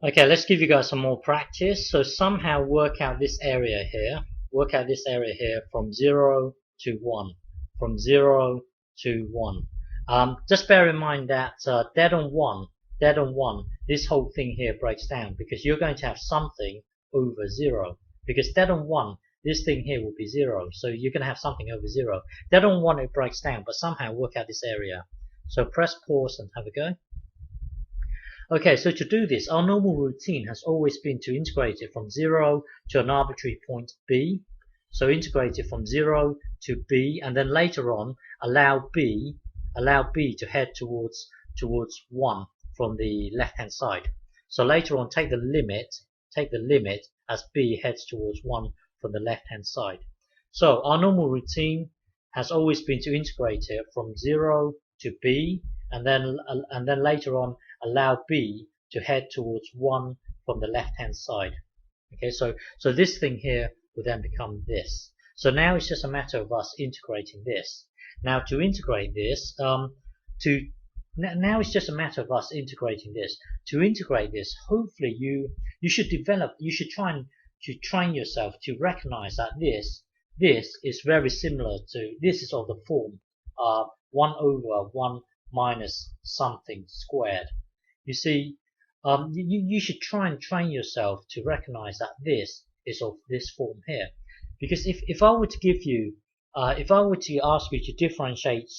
Okay, let's give you guys some more practice. So somehow work out this area here. Work out this area here from 0 to 1. From 0 to 1. Just bear in mind that dead on 1, this whole thing here breaks down because you're going to have something over 0. Because dead on 1, this thing here will be 0. So you're going to have something over 0. Dead on 1, it breaks down, but somehow work out this area. So press pause and have a go. Okay, so to do this, our normal routine has always been to integrate it from 0 to an arbitrary point b. So integrate it from 0 to b, and then later on allow b to head towards 1 from the left hand side. So later on take the limit as b heads towards 1 from the left hand side. So our normal routine has always been to integrate it from 0 to b, and then later on allow b to head towards 1 from the left hand side. Okay, so this thing here will then become this. So now it's just a matter of us integrating this. Now to integrate this, now it's just a matter of us integrating this. To integrate this, hopefully you should train yourself to recognize that this is very similar to, this is of the form 1 over 1 minus something squared. You see, you should try and train yourself to recognize that this is of this form here. Because if I were to give you, if I were to ask you to differentiate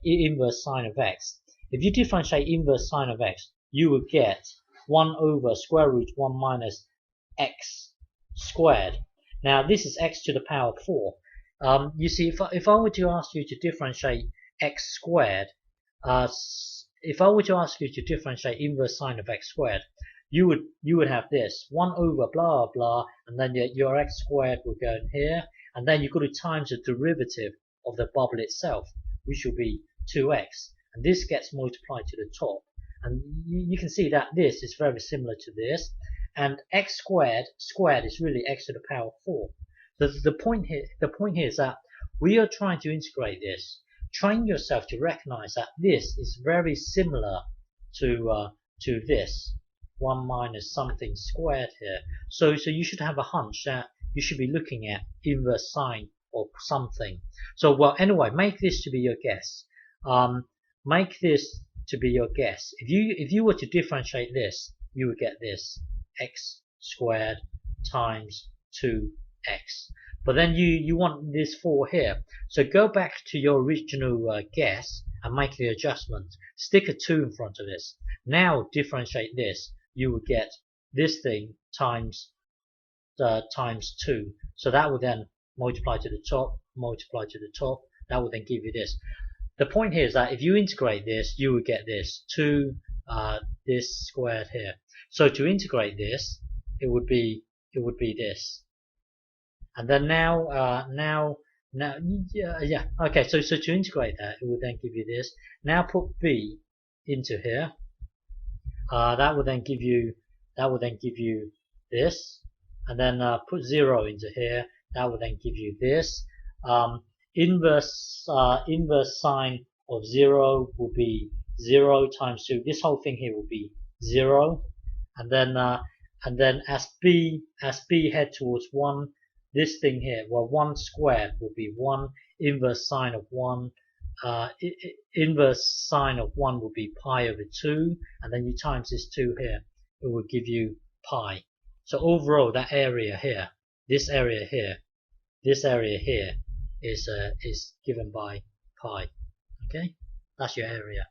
inverse sine of x, if you differentiate inverse sine of x, you would get 1 over square root 1 minus x squared. Now this is x to the power 4. You see, if I were to ask you to differentiate x squared, if I were to ask you to differentiate inverse sine of x squared, you would have this 1 over blah blah, and then your x squared will go in here, and then you've got to times the derivative of the bubble itself, which will be 2x, and this gets multiplied to the top, and you can see that this is very similar to this, and x squared is really x to the power 4. The point here is that we are trying to integrate this. Train yourself to recognize that this is very similar to this 1 minus something squared here. So you should have a hunch that you should be looking at inverse sine of something. So well, anyway, make this to be your guess. Make this to be your guess. If you were to differentiate this, you would get this x squared times 2x. But then you want this 4 here. So go back to your original guess and make the adjustment. Stick a 2 in front of this. Now differentiate this. You will get this thing times 2. So that will then multiply to the top, multiply to the top. That will then give you this. The point here is that if you integrate this, you will get this 2 this squared here. So to integrate this, it would be this. And then okay, so to integrate that, it will then give you this. Now put b into here. That will then give you this, and then put 0 into here. That will then give you this. Inverse sine of 0 will be 0 times 2. This whole thing here will be 0, and then as b head towards 1. This thing here, well, 1 squared will be 1. Inverse sine of 1, inverse sine of 1 will be pi over 2, and then you times this 2 here, it will give you pi. So overall, that area here, this area here is given by pi. Okay, that's your area.